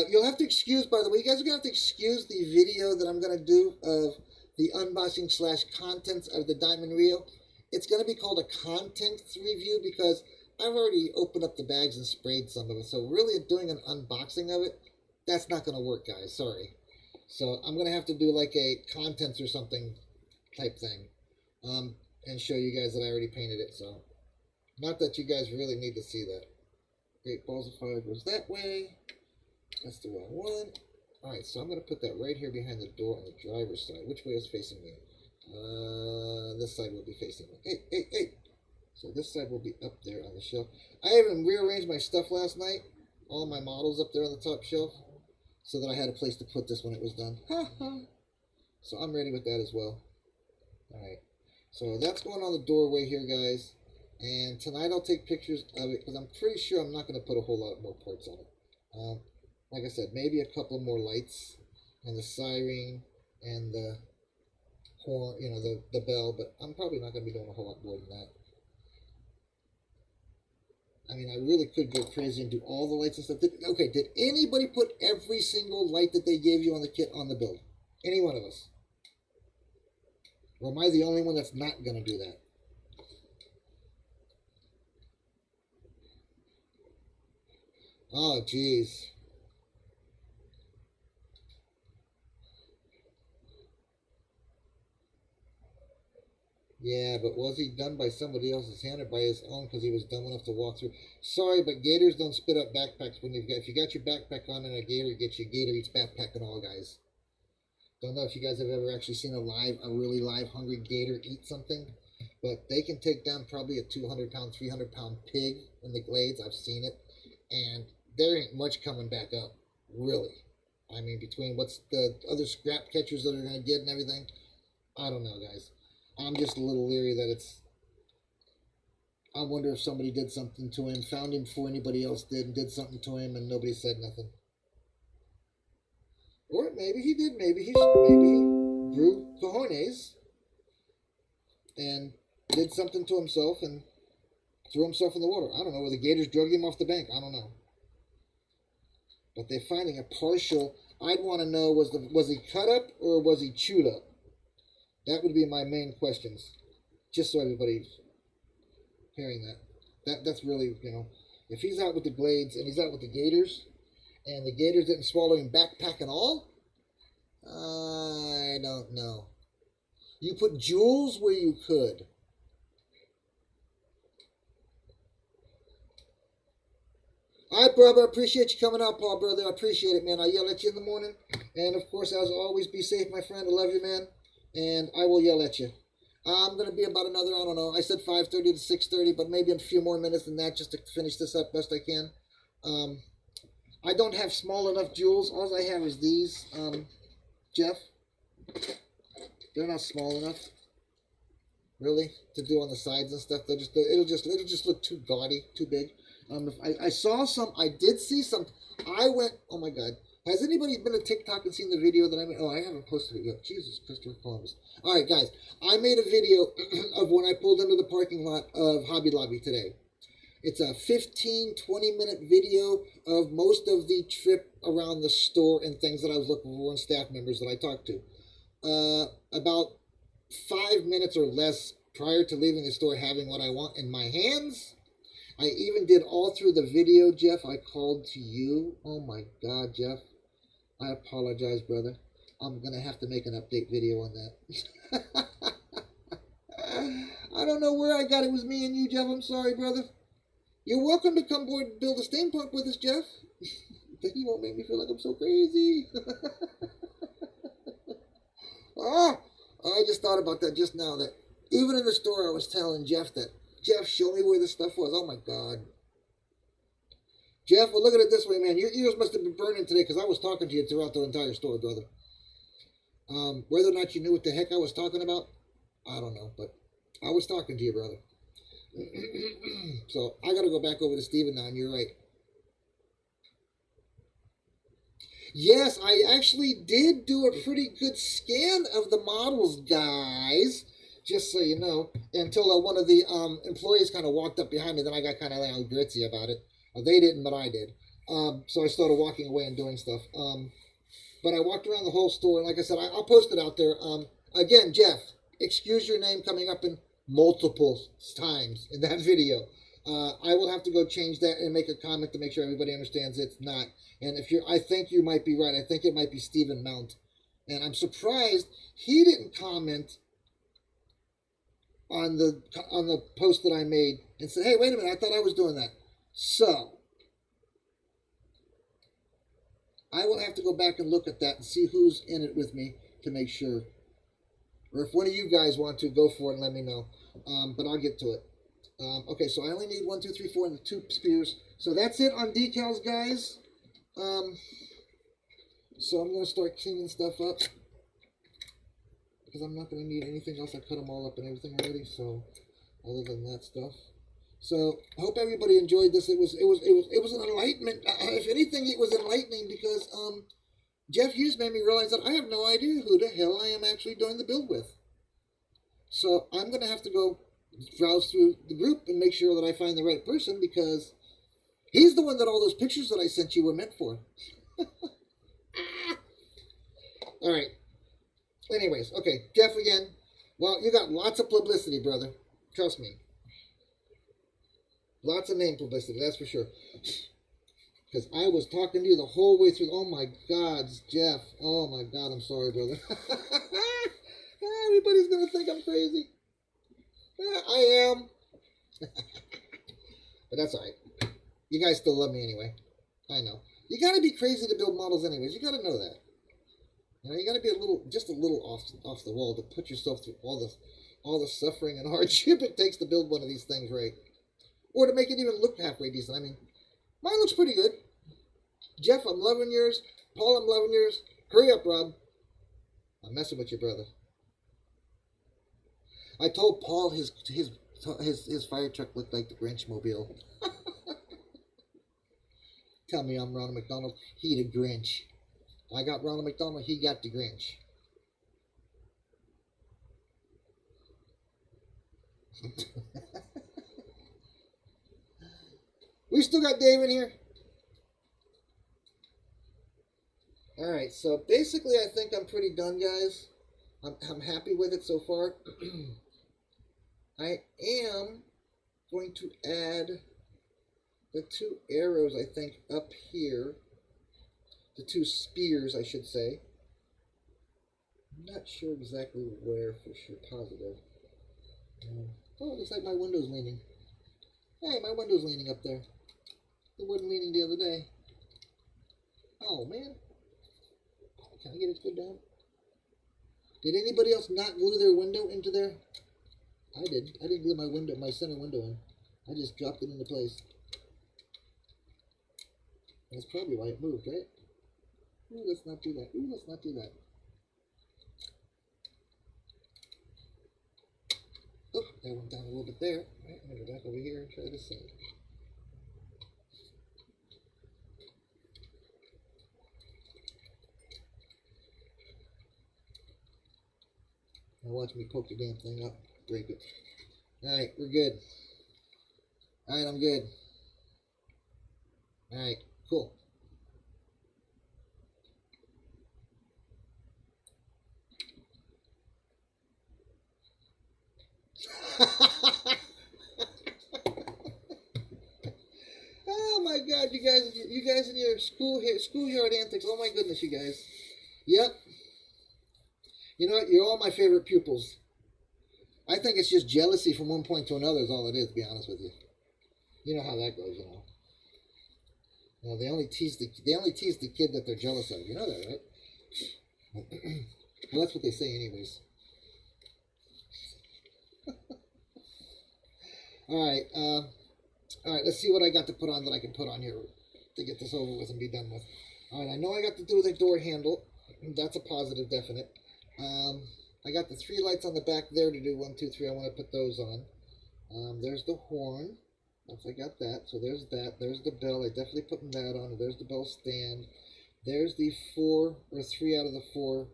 you'll have to excuse, by the way, you guys are going to have to excuse the video that I'm going to do of the unboxing / contents of the diamond reel. It's going to be called a contents review because I've already opened up the bags and sprayed some of it. So really doing an unboxing of it, that's not going to work, guys. Sorry. So I'm going to have to do like a contents or something type thing and show you guys that I already painted it. So not that you guys really need to see that. Great Balls of Fire goes that way. That's the wrong one. Alright, so I'm going to put that right here behind the door on the driver's side. Which way is facing me? This side will be facing me. Hey. So this side will be up there on the shelf. I even rearranged my stuff last night. All my models up there on the top shelf. So that I had a place to put this when it was done. So I'm ready with that as well. Alright. So that's going on the doorway here, guys. And tonight I'll take pictures of it because I'm pretty sure I'm not going to put a whole lot more parts on it. Like I said, maybe a couple more lights and the siren and the horn, the bell, but I'm probably not going to be doing a whole lot more than that. I mean, I really could go crazy and do all the lights and stuff. Did anybody put every single light that they gave you on the kit on the build? Any one of us? Or am I the only one that's not going to do that? Oh, jeez. Yeah, but was he done by somebody else's hand or by his own because he was dumb enough to walk through? Sorry, but gators don't spit up backpacks when if you got your backpack on and a gator gets you, gator eats backpack and all, guys. Don't know if you guys have ever actually seen a really live hungry gator eat something. But they can take down probably a 200-pound, 300-pound pig in the glades. I've seen it. And there ain't much coming back up, really. I mean, between what's the other scrap catchers that are going to get and everything, I don't know, guys. I'm just a little leery that it's... I wonder if somebody did something to him, found him before anybody else did, and did something to him, and nobody said nothing. Or maybe he did. Maybe he grew cojones and did something to himself and threw himself in the water. I don't know. Or the gators drug him off the bank. I don't know. But they're finding a partial. I'd want to know, was he cut up or was he chewed up? That would be my main questions. Just so everybody's hearing that. That's really, you know, if he's out with the glades and he's out with the gators, and the gators didn't swallow him backpack and all, I don't know. You put jewels where you could. All right, brother. Appreciate you coming out, Paul, brother. I appreciate it, man. I'll yell at you in the morning. And, of course, as always, be safe, my friend. I love you, man. And I will yell at you. I'm going to be about another, I don't know, I said 5:30 to 6:30, but maybe a few more minutes than that just to finish this up best I can. I don't have small enough jewels. All I have is these, Jeff. They're not small enough, really, to do on the sides and stuff. It'll just look too gaudy, too big. I saw some. I did see some. I went. Oh my God! Has anybody been to TikTok and seen the video that I made? Oh, I haven't posted it yet. Jesus, Christopher Columbus. All right, guys. I made a video of when I pulled into the parking lot of Hobby Lobby today. It's a 15-20-minute video of most of the trip around the store and things that I was looking for and staff members that I talked to. About 5 minutes or less prior to leaving the store having what I want in my hands. I even did all through the video, Jeff. I called to you. Oh my God, Jeff. I apologize, brother. I'm going to have to make an update video on that. I don't know where I got it. It was me and you, Jeff. I'm sorry, brother. You're welcome to come aboard and build a steampunk with us, Jeff. But you won't make me feel like I'm so crazy. I just thought about that just now. That even in the store, I was telling Jeff that, Jeff, show me where this stuff was. Oh, my God. Jeff, well, look at it this way, man. Your ears must have been burning today because I was talking to you throughout the entire store, brother. Whether or not you knew what the heck I was talking about, I don't know. But I was talking to you, brother. So I got to go back over to Steven now, and you're right. Yes, I actually did do a pretty good scan of the models, guys. Just so you know, until one of the employees kind of walked up behind me, then I got kind of like gritzy about it. They didn't, but I did. So I started walking away and doing stuff. But I walked around the whole store, and like I said, I'll post it out there. Again, Jeff, excuse your name coming up in multiple times in that video. I will have to go change that and make a comment to make sure everybody understands it's not. And if I think you might be right. I think it might be Stephen Mount. And I'm surprised he didn't comment on the post that I made and said, hey, wait a minute, I thought I was doing that. So I will have to go back and look at that and see who's in it with me to make sure. Or if one of you guys want to, go for it and let me know. But I'll get to it. Okay, so I only need 1, 2, 3, 4 and the 2 spears. So that's it on decals, guys. So I'm going to start cleaning stuff up, because I'm not going to need anything else. I cut them all up and everything already. So other than that stuff. So I hope everybody enjoyed this. It was an enlightenment. If anything, it was enlightening because Jeff Hughes made me realize that I have no idea who the hell I am actually doing the build with. So I'm going to have to go browse through the group and make sure that I find the right person, because he's the one that all those pictures that I sent you were meant for. All right. Anyways, okay, Jeff again. Well, you got lots of publicity, brother. Trust me. Lots of name publicity, that's for sure. Because I was talking to you the whole way through. Oh my God, Jeff. Oh my God, I'm sorry, brother. Everybody's going to think I'm crazy. I am. But that's all right. You guys still love me anyway. I know. You got to be crazy to build models anyways. You got to know that. You know, you got to be just a little off the wall to put yourself through all all the suffering and hardship it takes to build one of these things right. Or to make it even look halfway decent. I mean, mine looks pretty good. Jeff, I'm loving yours. Paul, I'm loving yours. Hurry up, Rob. I'm messing with your brother. I told Paul his fire truck looked like the Grinch mobile. Tell me I'm Ronald McDonald. He the Grinch. I got Ronald McDonald. He got the Grinch. We still got Dave in here. All right, so basically I think I'm pretty done, guys. I'm happy with it so far. I am going to add the 2 arrows, I think, up here. The 2 spears, I should say. I'm not sure exactly where for sure, positive. Oh, it looks like my window's leaning. Hey, my window's leaning up there. It wasn't leaning the other day. Oh, man. Can I get it to go down? Did anybody else not glue their window into there? I did. I didn't glue my center window in. I just dropped it into place. That's probably why it moved, right? Ooh, let's not do that. Ooh, let's not do that. Oh, that went down a little bit there. All right, I'm going to go back over here and try this side. Now watch me poke the damn thing up, break it. Alright, we're good. Alright, I'm good. Alright, cool. Oh my God, you guys in your schoolyard antics. Oh my goodness, you guys. Yep. You know what? You're all my favorite pupils. I think it's just jealousy from one point to another is all it is, to be honest with you. You know how that goes, you know. You know, they only tease the kid that they're jealous of. You know that, right? Well, that's what they say anyways. All right, let's see what I got to put on that I can put on here to get this over with and be done with. All right, I know I got to do the door handle. That's a positive, definite. I got the 3 lights on the back there to do 1, 2, 3. I want to put those on. There's the horn. Once I got that, so there's that. There's the bell. I definitely putting that on. There's the bell stand. There's the 4 or 3 out of the 4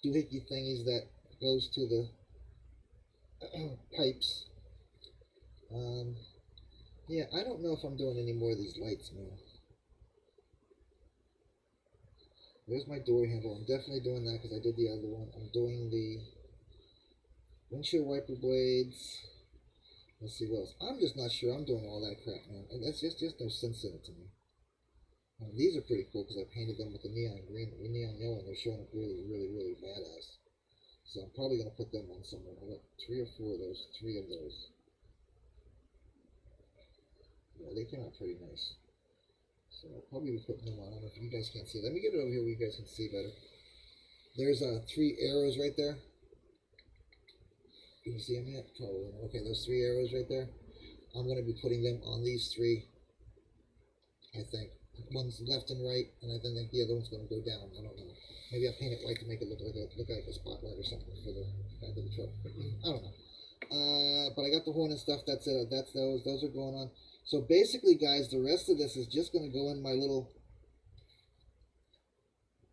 doohickey thingies that goes to the pipes. Yeah, I don't know if I'm doing any more of these lights, man. There's my door handle. I'm definitely doing that because I did the other one. I'm doing the windshield wiper blades. Let's see what else. I'm just not sure I'm doing all that crap, man. And that's just no sense in it to me. These are pretty cool because I painted them with the neon green, the neon yellow, and they're showing up really, really, really badass. So I'm probably going to put them on somewhere. I got 3 or 4 of those, 3 of those. Yeah, they came out pretty nice. So I'll probably be putting them on. I don't know if you guys can't see. Let me get it over here where you guys can see better. There's 3 arrows right there. Can you see them yet? Probably. Okay, those 3 arrows right there. I'm going to be putting them on these 3. I think. One's left and right, and I think the other one's going to go down. I don't know. Maybe I'll paint it white to make it look like a spotlight or something for the back of the truck. I don't know. But I got the horn and stuff. That's it. That's those. Those are going on. So basically, guys, the rest of this is just going to go in my little...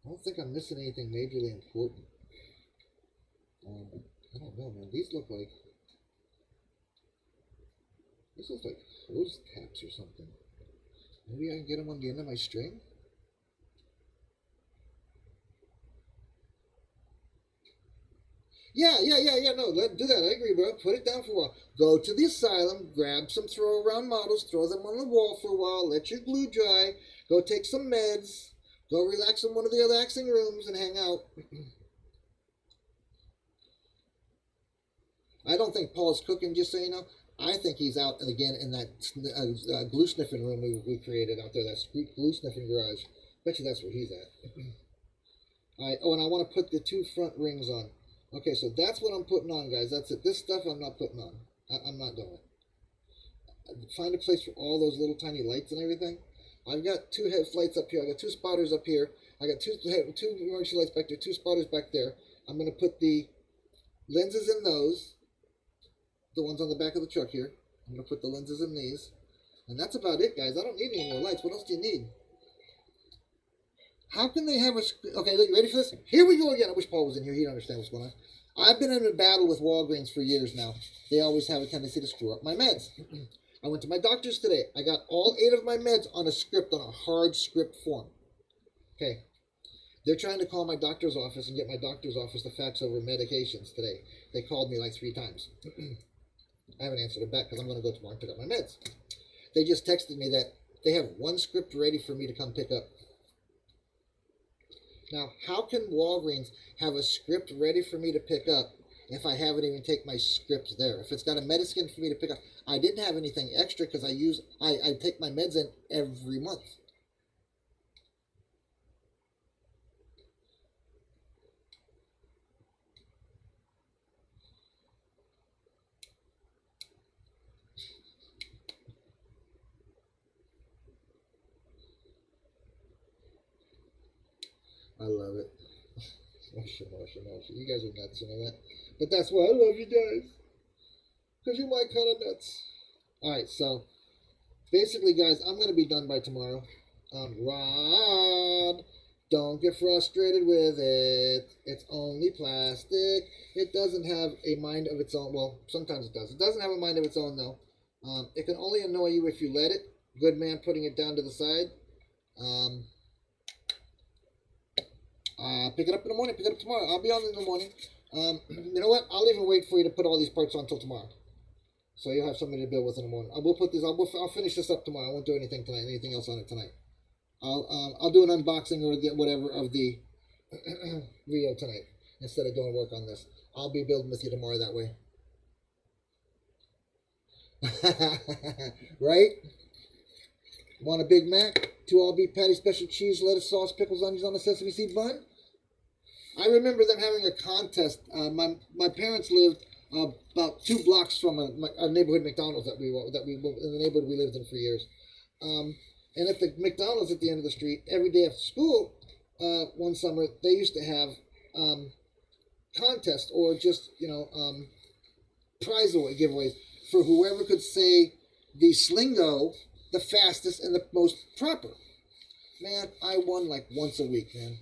I don't think I'm missing anything majorly important. I don't know, man. These look like... This looks like hose taps or something. Maybe I can get them on the end of my string? Yeah, no, let's do that. I agree, bro. Put it down for a while. Go to the asylum, grab some throw-around models, throw them on the wall for a while, let your glue dry, go take some meds, go relax in one of the relaxing rooms and hang out. I don't think Paul's cooking, just so you know. I think he's out again in that glue sniffing room we created out there, that glue sniffing garage. Bet you that's where he's at. All right. Oh, and I want to put the 2 front rings on. Okay, so that's what I'm putting on, guys. That's it. This stuff I'm not putting on. I'm not doing it. Find a place for all those little tiny lights and everything. I've got 2 headlights up here. I got 2 spotters up here. I got two emergency lights back there, 2 spotters back there. I'm going to put the lenses in those, the ones on the back of the truck here. I'm going to put the lenses in these. And that's about it, guys. I don't need any more lights. What else do you need? How can they have a... Okay, look, you ready for this? Here we go again. I wish Paul was in here. He'd understand what's going on. I've been in a battle with Walgreens for years now. They always have a tendency to screw up my meds. I went to my doctor's today. I got all 8 of my meds on a script, on a hard script form. Okay. They're trying to call my doctor's office and get my doctor's office to fax over medications today. They called me like 3 times. I haven't answered them back because I'm going to go tomorrow and pick up my meds. They just texted me that they have 1 script ready for me to come pick up. Now, how can Walgreens have a script ready for me to pick up if I haven't even take my scripts there? If it's got a medicine for me to pick up, I didn't have anything extra because I take my meds in every month. I love it. Moshe. You guys are nuts, you know that? But that's why I love you guys. Because you're my kind of nuts. Alright, so basically, guys, I'm going to be done by tomorrow. Rob, don't get frustrated with it. It's only plastic. It doesn't have a mind of its own. Well, sometimes it does. It doesn't have a mind of its own, though. It can only annoy you if you let it. Good man putting it down to the side. Pick it up in the morning. Pick it up tomorrow. I'll be on in the morning. You know what? I'll even wait for you to put all these parts on until tomorrow. So you'll have something to build with in the morning. I will put this. I'll finish this up tomorrow. I won't do anything tonight. Anything else on it tonight? I'll do an unboxing or whatever of the Rio tonight instead of doing work on this. I'll be building with you tomorrow that way. Right? Want a Big Mac? 2 all-beef patty, special cheese, lettuce, sauce, pickles, onions on a sesame seed bun? I remember them having a contest. My parents lived about 2 blocks from a neighborhood McDonald's that we in the neighborhood we lived in for years. And at the McDonald's at the end of the street, every day after school, one summer, they used to have contests or just, prize giveaways for whoever could say the slingo the fastest and the most proper. Man, I won like once a week, man.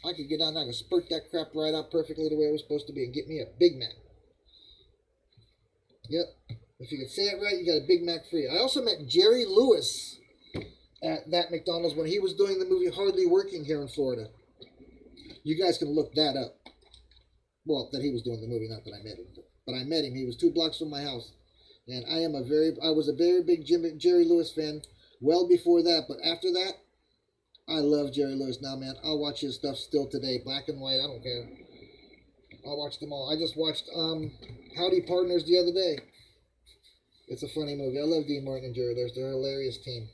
I could get down there, I could spurt that crap right out perfectly the way it was supposed to be and get me a Big Mac. Yep. If you could say it right, you got a Big Mac free. I also met Jerry Lewis at that McDonald's when he was doing the movie Hardly Working here in Florida. You guys can look that up. Well, that he was doing the movie, not that I met him. But I met him. He was 2 blocks from my house. And I was a very big Jerry Lewis fan well before that. But after that, I love Jerry Lewis now, man. I'll watch his stuff still today. Black and white, I don't care. I'll watch them all. I just watched Howdy Partners the other day. It's a funny movie. I love Dean Martin and Jerry Lewis. They're a hilarious team.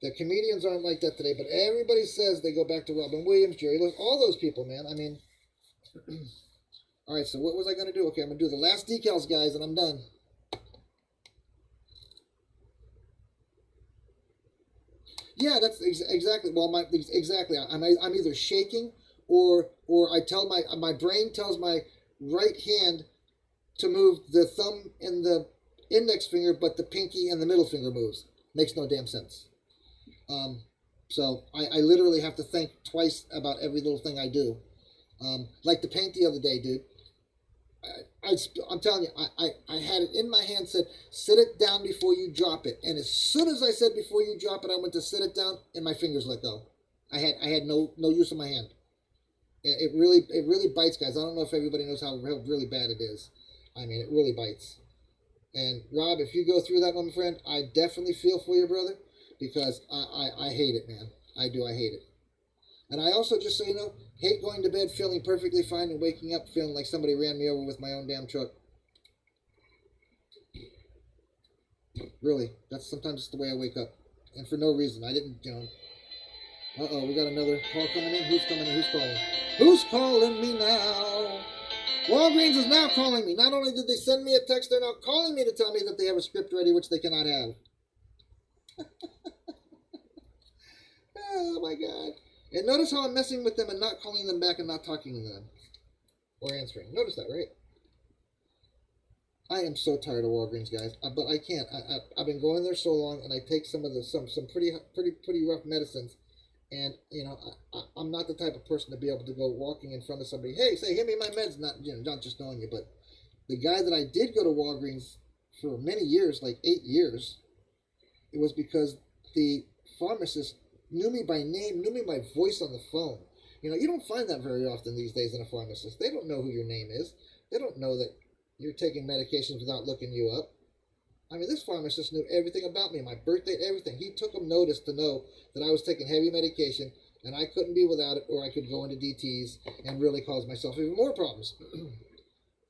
The comedians aren't like that today, but everybody says they go back to Robin Williams, Jerry Lewis, all those people, man. I mean, all right, so what was I going to do? Okay, I'm going to do the last decals, guys, and I'm done. Yeah, that's exactly. Well, exactly. I'm either shaking or I tell my brain tells my right hand to move the thumb and the index finger, but the pinky and the middle finger moves. Makes no damn sense. So I literally have to think twice about every little thing I do. Like the paint the other day, dude. I'm telling you, I had it in my hand, said, sit it down before you drop it. And as soon as I said before you drop it, I went to sit it down and my fingers let go. I had no use of my hand. It really bites, guys. I don't know if everybody knows how really bad it is. I mean, it really bites. And Rob, if you go through that, my friend, I definitely feel for you, brother, because I hate it, man. I do. I hate it. And I also, just so you know, hate going to bed feeling perfectly fine and waking up feeling like somebody ran me over with my own damn truck. Really, sometimes it's the way I wake up. And for no reason. I didn't, Uh-oh, we got another call coming in. Who's coming in? Who's calling? Who's calling me now? Walgreens is now calling me. Not only did they send me a text, they're now calling me to tell me that they have a script ready, which they cannot have. Oh, my God. And notice how I'm messing with them and not calling them back and not talking to them. Or answering. Notice that, right? I am so tired of Walgreens, guys. But I can't. I've been going there so long, and I take some of the some pretty rough medicines. And, you know, I'm not the type of person to be able to go walking in front of somebody, hey, say, hand me my meds, not, you know, not just knowing you. But the guy that I did go to Walgreens for many years, like 8 years, it was because the pharmacist knew me by name, knew me by voice on the phone. You know, you don't find that very often these days in a pharmacist. They don't know who your name is. They don't know that you're taking medications without looking you up. I mean, this pharmacist knew everything about me, my birthday, everything. He took him notice to know that I was taking heavy medication and I couldn't be without it, or I could go into DTs and really cause myself even more problems.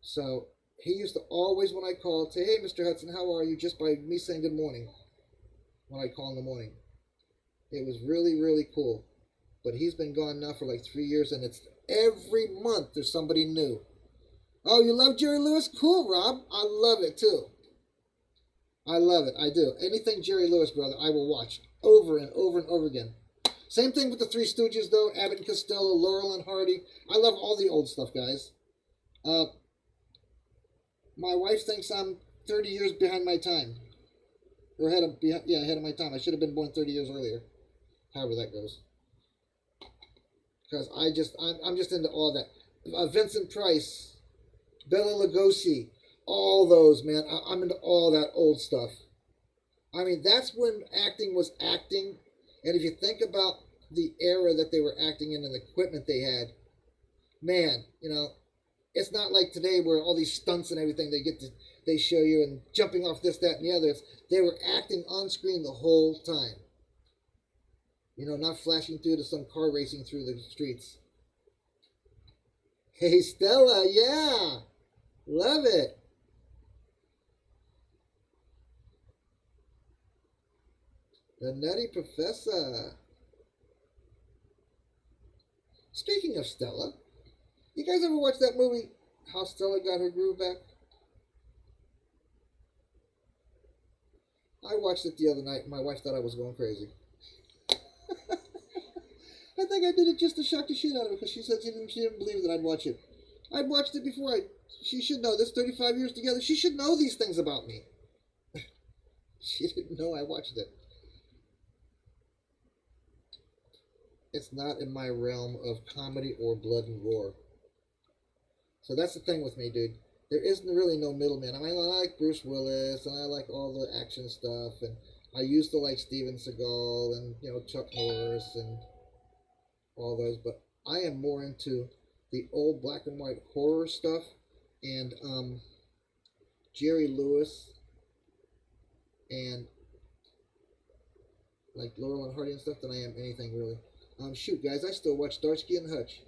So he used to always, when I called, say, hey, Mr. Hudson, how are you? Just by me saying good morning when I call in the morning. It was really, really cool. But he's been gone now for like 3 years, and it's every month there's somebody new. Oh, you love Jerry Lewis? Cool, Rob. I love it, too. I love it. I do. Anything Jerry Lewis, brother, I will watch over and over and over again. Same thing with the Three Stooges, though. Abbott and Costello, Laurel and Hardy. I love all the old stuff, guys. My wife thinks I'm 30 years behind my time. Or ahead of my time. I should have been born 30 years earlier. However that goes. Because I'm just into all that. Vincent Price, Bela Lugosi, all those, man. I'm into all that old stuff. I mean, that's when acting was acting. And if you think about the era that they were acting in and the equipment they had, man, you know, it's not like today where all these stunts and everything they show you and jumping off this, that, and the other. They were acting on screen the whole time. You know, not flashing through to some car racing through the streets. Hey, Stella, yeah. Love it. The Nutty Professor. Speaking of Stella, you guys ever watch that movie, How Stella Got Her Groove Back? I watched it the other night and my wife thought I was going crazy. I think I did it just to shock the shit out of her because she said she didn't believe that I'd watch it. I'd watched it before. She should know this. 35 years together. She should know these things about me. She didn't know I watched it. It's not in my realm of comedy or blood and gore. So that's the thing with me, dude. There isn't really no middleman. I mean, I like Bruce Willis and I like all the action stuff, and I used to like Steven Seagal and, you know, Chuck Norris and all those, but I am more into the old black and white horror stuff and Jerry Lewis and like Laurel and Hardy and stuff than I am anything really. Shoot, guys, I still watch Starsky and Hutch.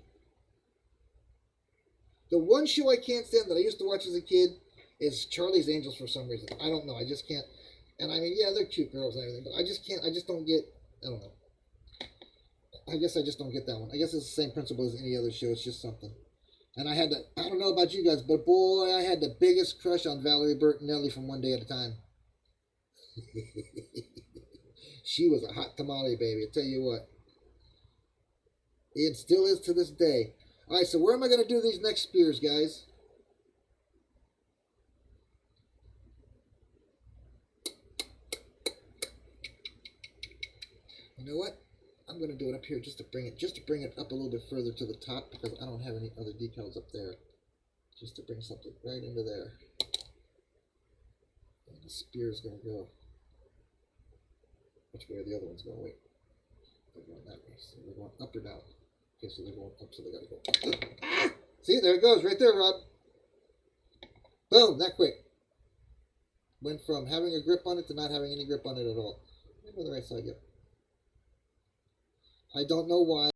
The one show I can't stand that I used to watch as a kid is Charlie's Angels for some reason. I don't know. I just can't. And I mean, yeah, they're cute girls and everything, but I just can't. I just don't get. I don't know. I guess I just don't get that one. I guess it's the same principle as any other show. It's just something. And I don't know about you guys, but boy, I had the biggest crush on Valerie Bertinelli from One Day at a Time. She was a hot tamale, baby. I tell you what. It still is to this day. All right, so where am I going to do these next spears, guys? You know what? I'm going to do it up here just to bring it up a little bit further to the top because I don't have any other decals up there. Just to bring something right into there. And the spear is going to go. Which way are the other ones going? Wait. They're going that way. So they're going up or down. Okay, so they're going up, so they got to go. Ah! See, there it goes, right there, Rob. Boom, that quick. Went from having a grip on it to not having any grip on it at all. Let me go the right side, yep. I don't know why.